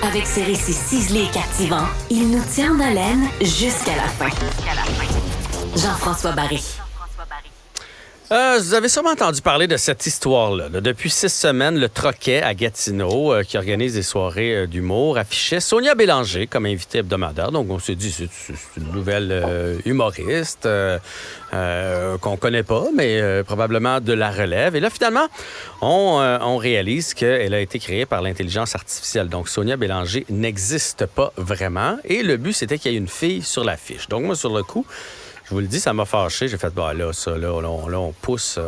avec ses récits ciselés et captivants, il nous tient en haleine jusqu'à la fin. Jean-François Barry. Vous avez sûrement entendu parler de cette histoire-là. Depuis 6 semaines, le Troquet à Gatineau, qui organise des soirées d'humour, affichait Sonia Bélanger comme invitée hebdomadaire. Donc, on s'est dit, c'est une nouvelle humoriste qu'on connaît pas, mais probablement de la relève. Et là, finalement, on réalise qu'elle a été créée par l'intelligence artificielle. Donc, Sonia Bélanger n'existe pas vraiment. Et le but, c'était qu'il y ait une fille sur l'affiche. Donc, moi, sur le coup, je vous le dis, ça m'a fâché. J'ai fait, on pousse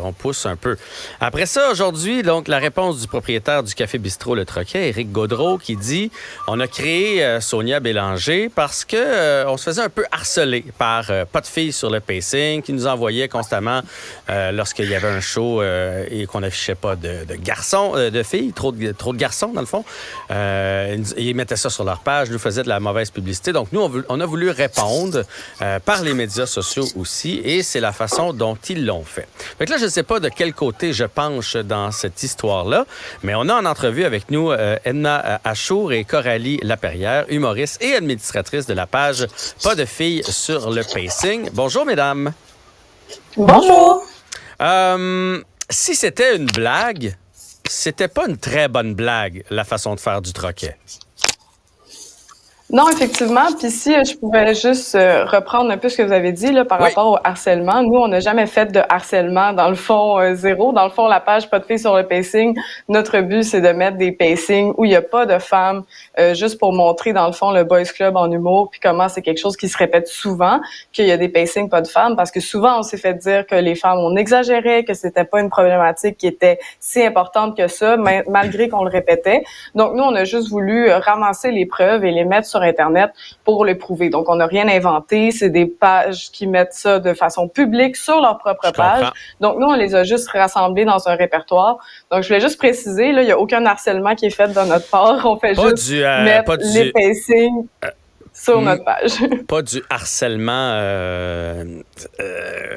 un peu. Après ça, aujourd'hui, donc, la réponse du propriétaire du Café Bistrot Le Troquet, Éric Gaudreault, qui dit, on a créé Sonia Bélanger parce que on se faisait un peu harceler par pas de filles sur le pacing, qui nous envoyaient constamment lorsqu'il y avait un show et qu'on n'affichait pas de garçons, de filles, trop de garçons, dans le fond. Ils mettaient ça sur leur page, nous faisaient de la mauvaise publicité. Donc, nous, on a voulu répondre par les médias sociaux aussi, et c'est la façon dont ils l'ont fait. Fait que là, je ne sais pas de quel côté je penche dans cette histoire-là, mais on a en entrevue avec nous Edna Achour et Coralie Laperrière, humoristes et administratrices de la page Pas de filles sur le pacing. Bonjour, mesdames. Bonjour. Si c'était une blague, c'était pas une très bonne blague, la façon de faire du Troquet. Non, effectivement. Puis si je pouvais juste reprendre un peu ce que vous avez dit là, par rapport au harcèlement. Nous, on n'a jamais fait de harcèlement. Dans le fond, zéro. Dans le fond, la page Pas de filles sur le pacing, notre but, c'est de mettre des pacings où il n'y a pas de femmes, juste pour montrer, dans le fond, le boys club en humour, puis comment c'est quelque chose qui se répète souvent, qu'il y a des pacings pas de femmes, parce que souvent, on s'est fait dire que les femmes, on exagérait, que c'était pas une problématique qui était si importante que ça, malgré qu'on le répétait. Donc, nous, on a juste voulu ramasser les preuves et les mettre sur Internet pour le prouver. Donc, on n'a rien inventé. C'est des pages qui mettent ça de façon publique sur leur propre page. Donc, nous, on les a juste rassemblés dans un répertoire. Donc, je voulais juste préciser, là, il n'y a aucun harcèlement qui est fait de notre part. On fait juste mettre les pacings sur notre page. Pas du harcèlement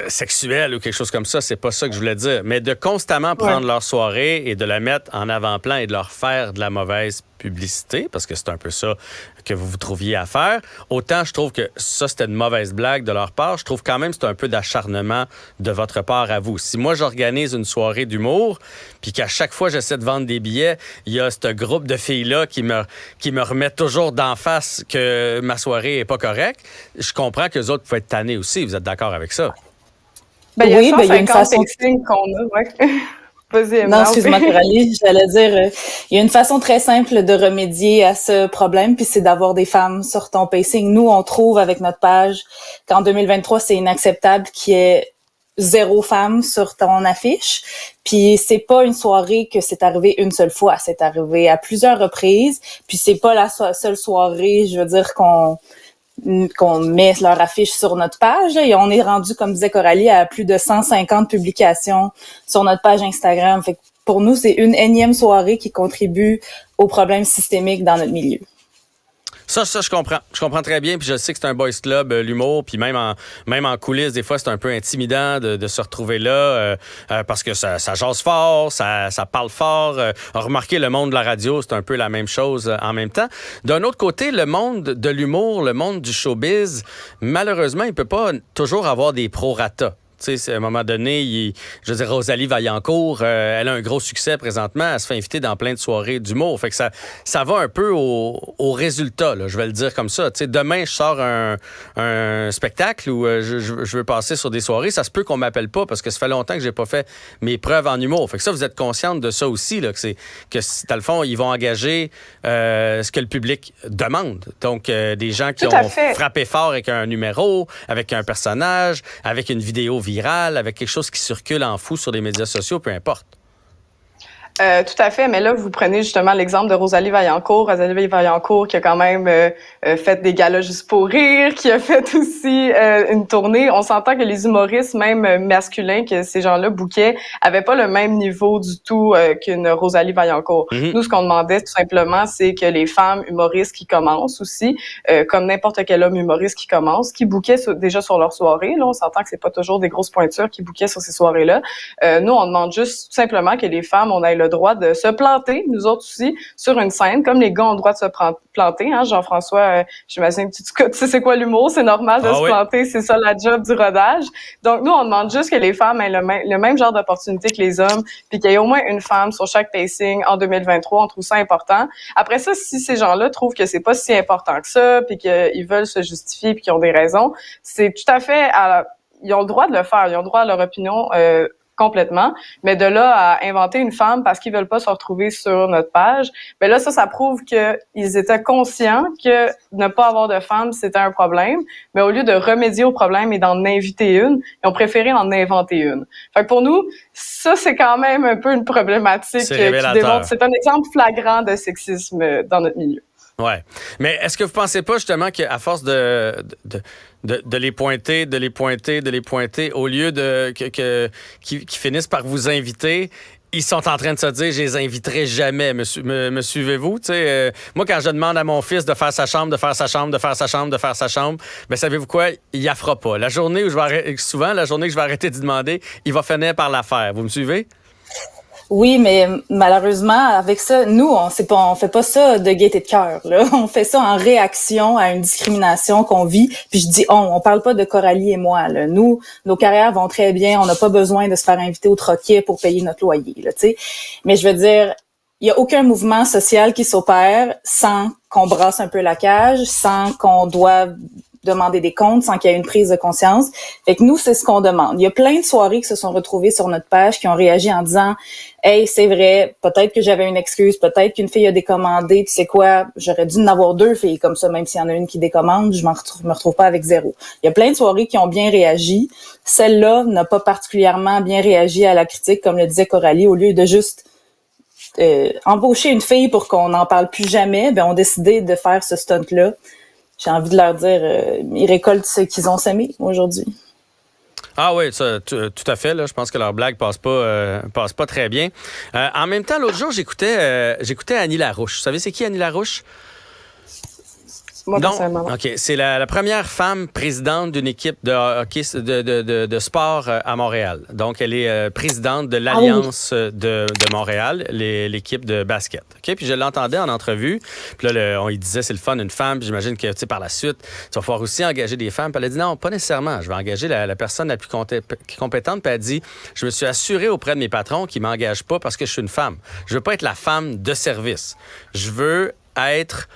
sexuel ou quelque chose comme ça, c'est pas ça que je voulais dire. Mais de constamment prendre leur soirée et de la mettre en avant-plan et de leur faire de la mauvaise publicité, parce que c'est un peu ça que vous trouviez à faire. Autant je trouve que ça, c'était une mauvaise blague de leur part, je trouve quand même que c'est un peu d'acharnement de votre part à vous. Si moi, j'organise une soirée d'humour, puis qu'à chaque fois, j'essaie de vendre des billets, il y a ce groupe de filles-là qui me remettent toujours d'en face que ma soirée est pas correcte, je comprends que les autres peuvent être tannés aussi. Vous êtes d'accord avec ça? Il y a 150 pacings qu'on a, Non, excuse-moi, Coralie, j'allais dire, il y a une façon très simple de remédier à ce problème, puis c'est d'avoir des femmes sur ton pacing. Nous, on trouve avec notre page qu'en 2023, c'est inacceptable qu'il y ait 0 femme sur ton affiche. Puis c'est pas une soirée que c'est arrivé une seule fois, c'est arrivé à plusieurs reprises. Puis c'est pas la seule soirée, je veux dire, qu'on met leur affiche sur notre page. Et on est rendu, comme disait Coralie, à plus de 150 publications sur notre page Instagram. Fait que pour nous, c'est une énième soirée qui contribue aux problèmes systémiques dans notre milieu. Ça, je comprends. Je comprends très bien. Puis je sais que c'est un boys club, l'humour. Puis même en coulisses, des fois, c'est un peu intimidant de se retrouver là parce que ça jase fort, ça parle fort. Remarquez, le monde de la radio, c'est un peu la même chose en même temps. D'un autre côté, le monde de l'humour, le monde du showbiz, malheureusement, il peut pas toujours avoir des prorata. Tu sais, à un moment donné, je veux dire, Rosalie Vaillancourt, elle a un gros succès présentement. Elle se fait inviter dans plein de soirées d'humour. Fait que ça va un peu au résultat, là, je vais le dire comme ça. Tu sais, demain, je sors un spectacle où je veux passer sur des soirées. Ça se peut qu'on m'appelle pas parce que ça fait longtemps que j'ai pas fait mes preuves en humour. Fait que ça, vous êtes consciente de ça aussi, là, que dans le fond, ils vont engager ce que le public demande. Donc, des gens qui ont frappé fort avec un numéro, avec un personnage, avec une vidéo virale, avec quelque chose qui circule en fou sur les médias sociaux, peu importe. Tout à fait, mais là, vous prenez justement l'exemple de Rosalie Vaillancourt. Rosalie Vaillancourt qui a quand même fait des galas juste pour rire, qui a fait aussi une tournée. On s'entend que les humoristes, même masculins, que ces gens-là bookaient, avaient pas le même niveau du tout qu'une Rosalie Vaillancourt. Mm-hmm. Nous, ce qu'on demandait tout simplement, c'est que les femmes humoristes qui commencent aussi, comme n'importe quel homme humoriste qui commence, qui bookaient déjà sur leur soirée. Là, on s'entend que c'est pas toujours des grosses pointures qui bookaient sur ces soirées-là. Nous, on demande juste tout simplement que les femmes, on ait le le droit de se planter, nous autres aussi, sur une scène, comme les gars ont le droit de se planter. Hein, Jean-François, j'imagine que tu sais c'est quoi l'humour, c'est normal de se planter, c'est ça la job du rodage. Donc nous, on demande juste que les femmes aient le même genre d'opportunité que les hommes, puis qu'il y ait au moins une femme sur chaque pacing en 2023. On trouve ça important. Après ça, si ces gens-là trouvent que c'est pas si important que ça, puis qu'ils veulent se justifier, puis qu'ils ont des raisons, c'est tout à fait ils ont le droit de le faire, ils ont le droit à leur opinion complètement, mais de là à inventer une femme parce qu'ils veulent pas se retrouver sur notre page, ben là ça prouve qu'ils étaient conscients que ne pas avoir de femme c'était un problème, mais au lieu de remédier au problème et d'en inviter une, ils ont préféré en inventer une. Fait que pour nous, ça c'est quand même un peu une problématique qui démontre, c'est un exemple flagrant de sexisme dans notre milieu. Ouais. Mais est-ce que vous pensez pas justement qu'à force de les pointer, au lieu qu'ils finissent par vous inviter, ils sont en train de se dire, je les inviterai jamais. Me suivez-vous? Moi, quand je demande à mon fils de faire sa chambre, ben savez-vous quoi? Il la fera pas. La journée où la journée que je vais arrêter d'y demander, il va finir par la faire. Vous me suivez? Oui, mais malheureusement, avec ça, nous, on fait pas ça de gaieté de cœur, là. On fait ça en réaction à une discrimination qu'on vit. Puis je dis on parle pas de Coralie et moi, là. Nous, nos carrières vont très bien. On n'a pas besoin de se faire inviter au troquet pour payer notre loyer, là, tu sais. Mais je veux dire, il y a aucun mouvement social qui s'opère sans qu'on brasse un peu la cage, sans qu'on doive demander des comptes, sans qu'il y ait une prise de conscience. Fait que nous, c'est ce qu'on demande. Il y a plein de soirées qui se sont retrouvées sur notre page qui ont réagi en disant « Hey, c'est vrai, peut-être que j'avais une excuse, peut-être qu'une fille a décommandé, tu sais quoi, j'aurais dû en avoir 2 filles comme ça, même s'il y en a une qui décommande, je me retrouve pas avec 0. » Il y a plein de soirées qui ont bien réagi. Celle-là n'a pas particulièrement bien réagi à la critique, comme le disait Coralie, au lieu de juste embaucher une fille pour qu'on n'en parle plus jamais, ben on a décidé de faire ce stunt-là. J'ai envie de leur dire, ils récoltent ce qu'ils ont semé aujourd'hui. Ah oui, ça, tout à fait. Là, je pense que leur blague passe pas très bien. En même temps, l'autre jour, j'écoutais Annie Larouche. Vous savez c'est qui Annie Larouche? Moi, non. personnellement. OK. C'est la première femme présidente d'une équipe de hockey de sport à Montréal. Donc, elle est présidente de l'Alliance de Montréal, l'équipe de basket. OK? Puis je l'entendais en entrevue. Puis là, on lui disait, c'est le fun, une femme. Puis j'imagine que, tu sais, par la suite, tu vas pouvoir aussi engager des femmes. Puis elle a dit, non, pas nécessairement. Je vais engager la personne la plus compétente. Puis elle a dit, je me suis assurée auprès de mes patrons qu'ils ne m'engagent pas parce que je suis une femme. Je veux pas être la femme de service. Je veux être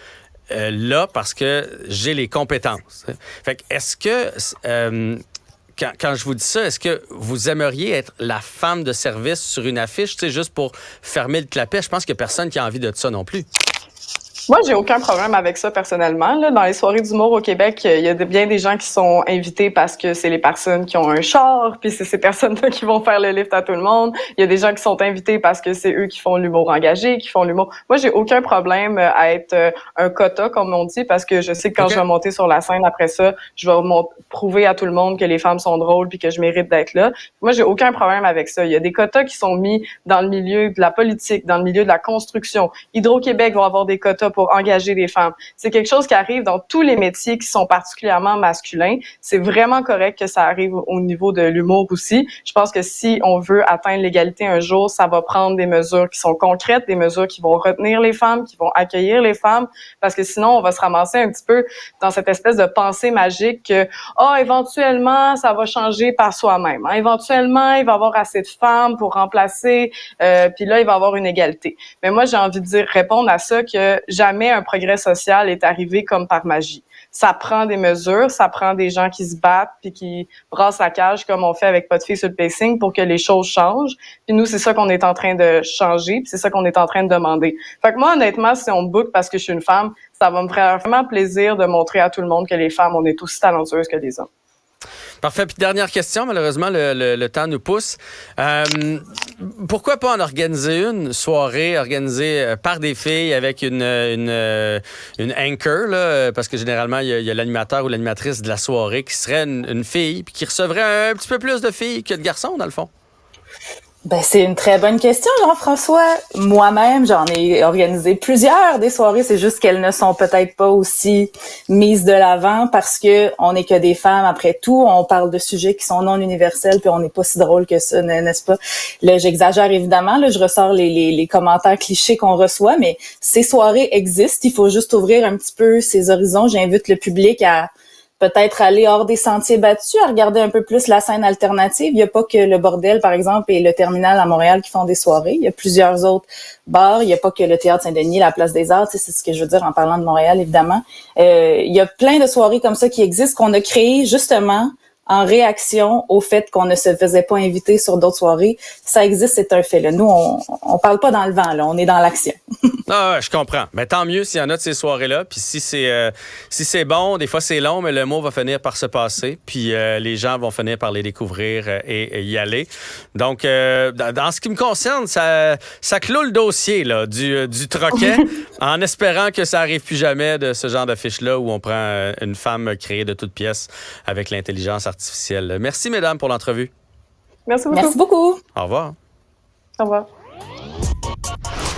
là parce que j'ai les compétences. Fait que est-ce que, quand je vous dis ça, est-ce que vous aimeriez être la femme de service sur une affiche, tu sais, juste pour fermer le clapet? Je pense qu'il n'y a personne qui a envie de ça non plus. Moi, j'ai aucun problème avec ça personnellement. Là, dans les soirées d'humour au Québec, il y a bien des gens qui sont invités parce que c'est les personnes qui ont un char, puis c'est ces personnes-là qui vont faire le lift à tout le monde. Il y a des gens qui sont invités parce que c'est eux qui font l'humour engagé, qui font l'humour. Moi, j'ai aucun problème à être un quota, comme on dit, parce que je sais que quand je vais monter sur la scène après ça, je vais prouver à tout le monde que les femmes sont drôles puis que je mérite d'être là. Moi, j'ai aucun problème avec ça. Il y a des quotas qui sont mis dans le milieu de la politique, dans le milieu de la construction. Hydro-Québec va avoir des quotas pour engager des femmes. C'est quelque chose qui arrive dans tous les métiers qui sont particulièrement masculins. C'est vraiment correct que ça arrive au niveau de l'humour aussi. Je pense que si on veut atteindre l'égalité un jour, ça va prendre des mesures qui sont concrètes, des mesures qui vont retenir les femmes, qui vont accueillir les femmes, parce que sinon, on va se ramasser un petit peu dans cette espèce de pensée magique que, éventuellement, ça va changer par soi-même. Hein. Éventuellement, il va y avoir assez de femmes pour remplacer, puis là, il va y avoir une égalité. Mais moi, j'ai envie de répondre à ça que jamais un progrès social est arrivé comme par magie. Ça prend des mesures, ça prend des gens qui se battent puis qui brassent la cage comme on fait avec Pas de filles sur le pacing pour que les choses changent. Puis nous, c'est ça qu'on est en train de changer, puis c'est ça qu'on est en train de demander. Fait que moi, honnêtement, si on me book parce que je suis une femme, ça va me faire vraiment plaisir de montrer à tout le monde que les femmes, on est aussi talentueuses que les hommes. Parfait. Puis dernière question, malheureusement, le temps nous pousse. Pourquoi pas en organiser une soirée organisée par des filles avec une anchor, là, parce que généralement, il y a l'animateur ou l'animatrice de la soirée qui serait une fille puis qui recevrait un petit peu plus de filles que de garçons, dans le fond? Ben, c'est une très bonne question, Jean-François. Moi-même, j'en ai organisé plusieurs des soirées. C'est juste qu'elles ne sont peut-être pas aussi mises de l'avant parce que on n'est que des femmes. Après tout, on parle de sujets qui sont non universels puis on n'est pas si drôle que ça, n'est-ce pas? Là, j'exagère évidemment. Là, je ressors les commentaires clichés qu'on reçoit, mais ces soirées existent. Il faut juste ouvrir un petit peu ses horizons. J'invite le public à peut-être aller hors des sentiers battus, à regarder un peu plus la scène alternative. Il n'y a pas que le Bordel, par exemple, et le Terminal à Montréal qui font des soirées. Il y a plusieurs autres bars. Il n'y a pas que le Théâtre Saint-Denis, la Place des Arts. C'est ce que je veux dire en parlant de Montréal, évidemment. Il y a plein de soirées comme ça qui existent, qu'on a créées justement en réaction au fait qu'on ne se faisait pas inviter sur d'autres soirées. Ça existe, c'est un fait. Là. Nous, on parle pas dans le vent, là, on est dans l'action. Ah, je comprends. Mais tant mieux s'il y en a de ces soirées-là. Puis si c'est bon, des fois c'est long, mais le mot va finir par se passer. Puis les gens vont finir par les découvrir et y aller. Donc, dans ce qui me concerne, ça clôt le dossier là, du troquet en espérant que ça arrive plus jamais de ce genre d'affiche-là où on prend une femme créée de toutes pièces avec l'intelligence artificielle. Merci, mesdames, pour l'entrevue. Merci beaucoup. Merci beaucoup. Au revoir. Au revoir.